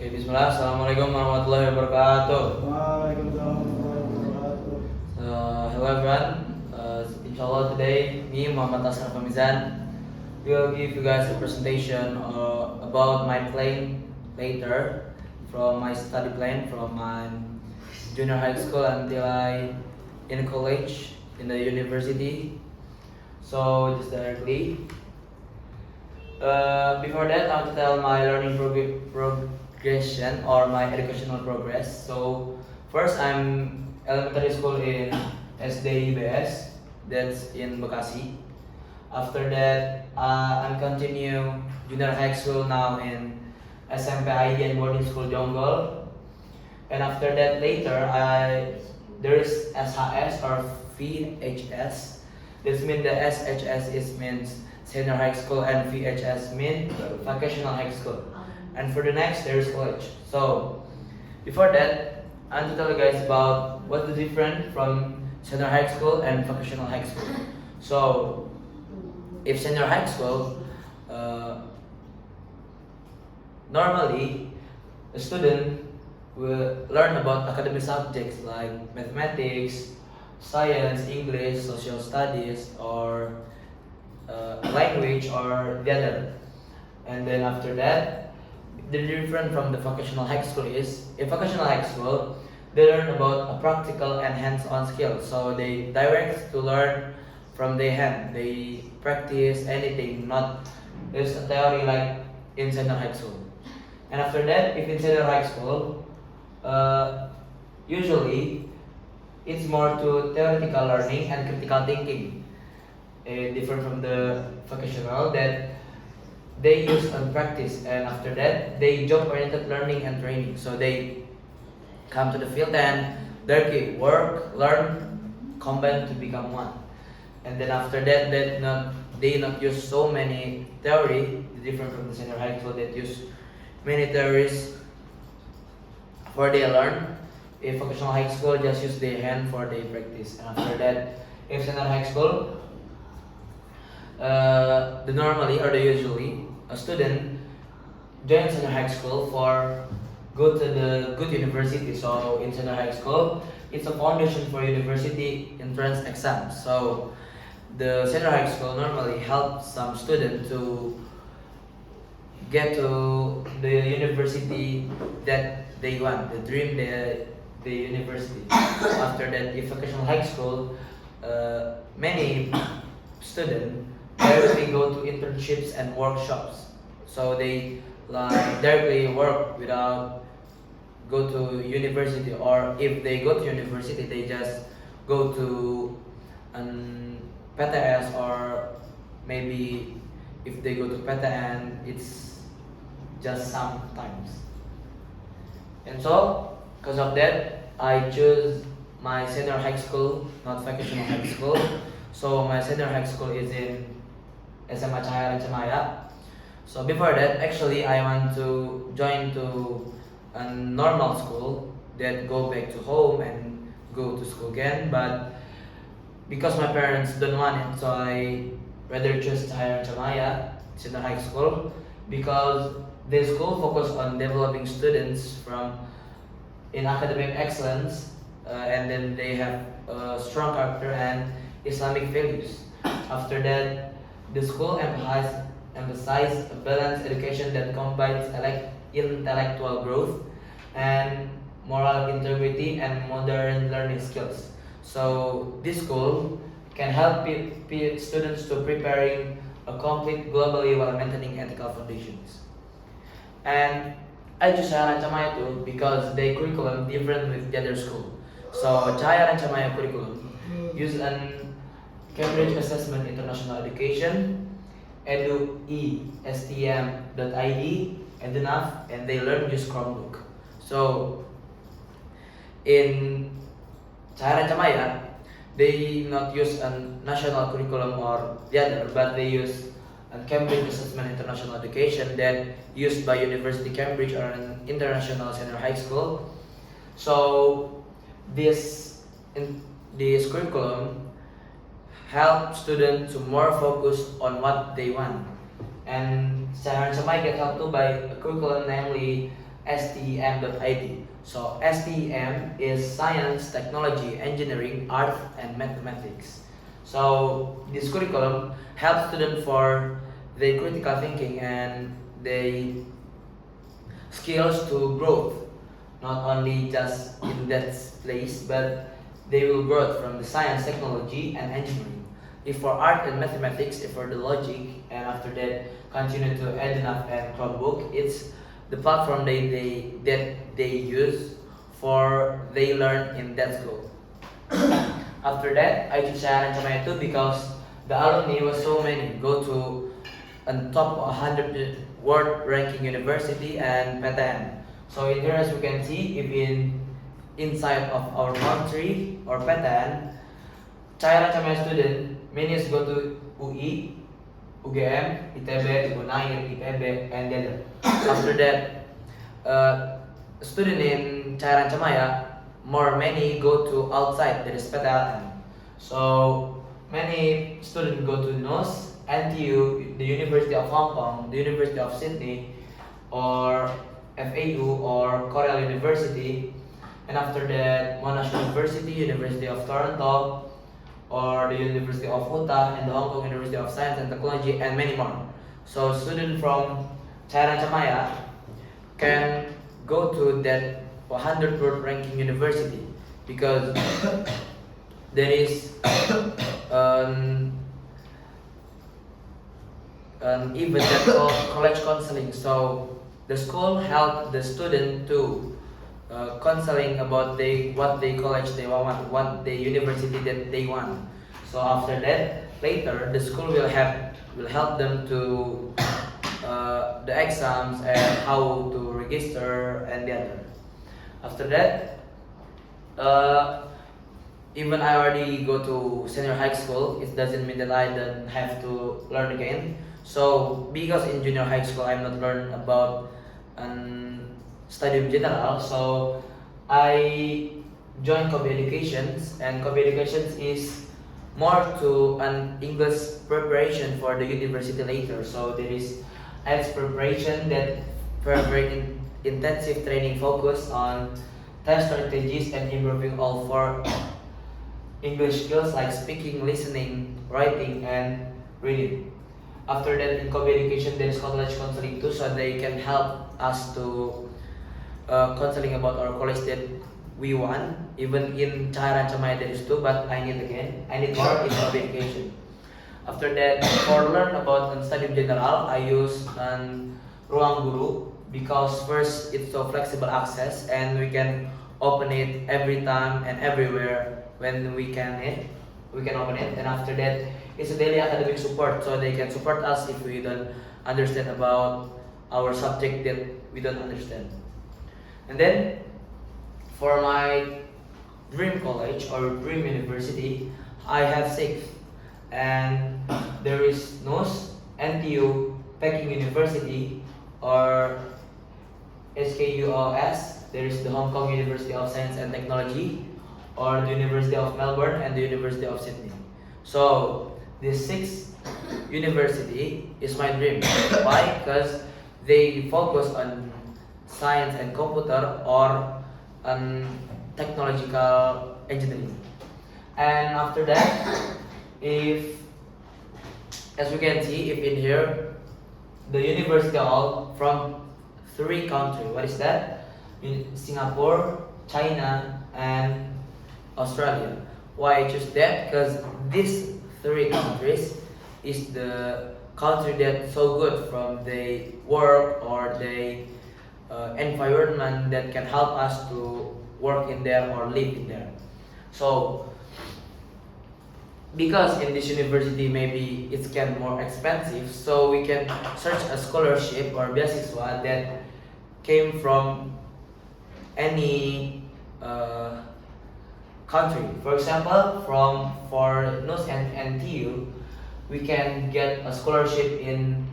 Oke, bismillah. Assalamualaikum warahmatullahi wabarakatuh. Waalaikumsalam warahmatullahi wabarakatuh. Hello everyone. Inshallah today, me, Muhammad Ashraf Hamizan, will give you guys a presentation about my plan later from my study plan from my junior high school until I in college, in the university. So just directly. Before that, I want to tell my learning progression or my educational progress. So first, I'm elementary school in SDIBS, that's in Bekasi. After that, I'm continue junior high school now in SMP ID and boarding school Jonggol. And after that, later, there is SHS or VHS. This means the SHS means senior high school and VHS means vocational high school. And for the next, there is college. So before that, I want to tell you guys about what's the difference from senior high school and vocational high school. So if senior high school, normally a student will learn about academic subjects like mathematics, science, English, social studies, or language or the other. And then after that, the difference from the vocational high school is in vocational high school they learn about a practical and hands-on skills. So they direct to learn from their hand. They practice anything, not there's a theory like in senior high school. And after that, if in senior high school, usually it's more to theoretical learning and critical thinking. Different from the vocational that they use and practice, and after that they job oriented learning and training. So they come to the field and directly work, learn, combine to become one. And then after that, they not use so many theory, different from the senior high school that use many theories for they learn. If vocational high school just use their hand for their practice. And after that, if senior high school, the normally or the usually a student joins senior high school for go to the good university. So in senior high school, it's a foundation for university entrance exams. So the senior high school normally helps some student to get to the university that they want, the dream the university. After that, if vocational high school, many students directly go to internships and workshops. So they like directly work without go to university, or if they go to university, they just go to an PTS, or maybe if they go to PTN, it's just sometimes. And so, because of that, I choose my senior high school, not vocational high school. So my senior high school is in SMA Cahaya Rancamaya. So before that, actually I want to join to a normal school that go back to home and go to school again. But because my parents don't want it, so I rather choose Cahaya Rancamaya senior high school, because the school focus on developing students from in academic excellence, and then they have strong character and Islamic values. After that, the school emphasizes a balanced education that combines intellectual growth and moral integrity and modern learning skills. So this school can help students to preparing a complete globally while maintaining ethical foundations. And I choose Cahaya Rancamaya too because their curriculum different with the other school. So Cahaya Rancamaya curriculum use an Cambridge Assessment International Education, EduESTM.id, and enough, and they learn use Chromebook. So in Cahaya Rancamaya, they not use a national curriculum or the other, but they use a Cambridge Assessment International Education that used by University Cambridge or an international senior high school. So this curriculum help students to more focus on what they want. And Cahaya Rancamaya get helped too by a curriculum, namely STEM.id. So STEM is science, technology, engineering, art, and mathematics. So this curriculum helps students for their critical thinking and their skills to growth, not only just in that place, but they will grow from the science, technology, and engineering. If for art and mathematics, if for the logic, and after that continue to EdUnap and Chromebook, it's the platform that they use for they learn in that school. After that, I choose Sayaran Camaya too because the alumni was so many go to on top 100 world ranking university and PTN. So in here as we can see, if inside of our country or PTN, Sayaran Camaya student many go to UI, UGM, ITB, Unair, IPB, and the other. After that, student in Cairan Camaya, more many go to outside, there is PTLN. So many students go to NUS, NTU, the University of Hong Kong, the University of Sydney, or FAU or Cornell University, and after that Monash University, University of Toronto, or the University of Utah and the Hong Kong University of Science and Technology, and many more. So students from Cairan Camaya can go to that 100 world ranking university because there is an event that called college counseling. So the school help the student to counseling about what they college they want, what the university that they want. So after that, later the school will help them to the exams and how to register and the other. After that, even I already go to senior high school, it doesn't mean that I don't have to learn again. So because in junior high school I'm not learn about studium general, so I joined Kobe Educations, and Kobe Educations is more to an English preparation for the university later. So there is IELTS preparation that very intensive training focus on test strategies and improving all four English skills like speaking, listening, writing, and reading. After that, in Kobe Education, there is college counseling too, so they can help us to counseling about our college that we want. Even in Cairan Camaya there is too, but I need more in Kobe Education. After that, for learn about study general, I use Ruang Guru because first it's so flexible access and we can open it every time and everywhere when we can open it. And after that, it's a daily academic support, so they can support us if we don't understand about our subject that we don't understand. And then for my dream college or dream university, I have 6, and there is NUS, NTU, Peking University, or SKUOS. There is the Hong Kong University of Science and Technology, or the University of Melbourne and the University of Sydney. So this 6 university is my dream. Why? Because they focus on science and computer or on technological engineering. And after that, if as we can see, if in here, the university all from 3 countries. What is that? In Singapore, China, and Australia. Why I choose that? Because these 3 countries is the country that so good from the work or the environment that can help us to work in there or live in there. So because in this university maybe it can more expensive, so we can search a scholarship or beasiswa that came from any country. For example, for NUS and NTU, we can get a scholarship in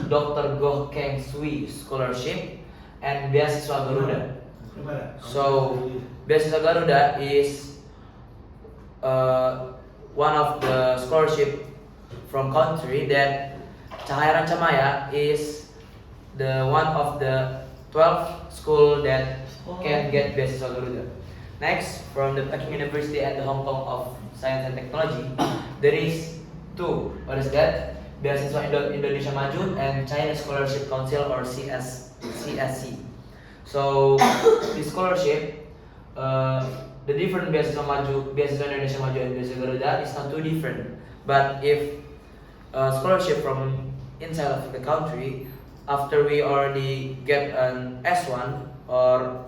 Dr. Goh Keng Swee scholarship and beasiswa Garuda. So beasiswa Garuda is one of the scholarship from country that Cairan Camaya is the one of the 12 school that can get beasiswa Garuda. Next, from the Peking University and the Hong Kong of Science and Technology, there is two. What is that? Beasiswa Indonesia Maju and China Scholarship Council or CSC. So this scholarship, the different Beasiswa Maju, Beasiswa Indonesia Maju and Beasiswa Garuda is not too different. But if scholarship from inside of the country, after we already get an S1 or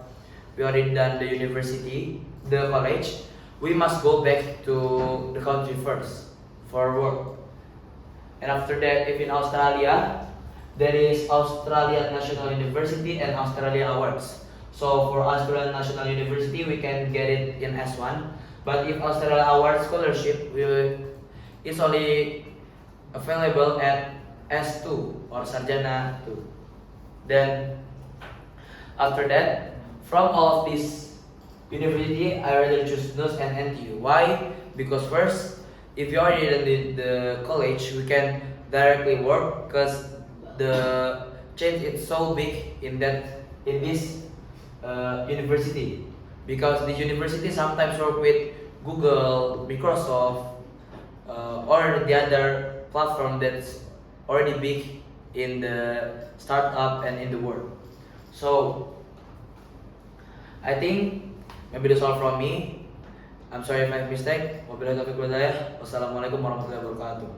we already done the university, the college, we must go back to the country first for work. And after that, if in Australia, there is Australian National University and Australia Awards. So for Australian National University, we can get it in S1. But if Australia Awards scholarship, it's only available at S2 or Sarjana 2. Then after that, from all of these university, I rather choose NUS and NTU. Why? Because first, if you already did the college, we can directly work because the change is so big in this university. Because the university sometimes work with Google, Microsoft, or the other platform that's already big in the startup and in the world. So I think maybe that's all from me. I'm sorry if I have mistake. Wabillahi taufiq wal hidayah. Wassalamualaikum warahmatullahi wabarakatuh.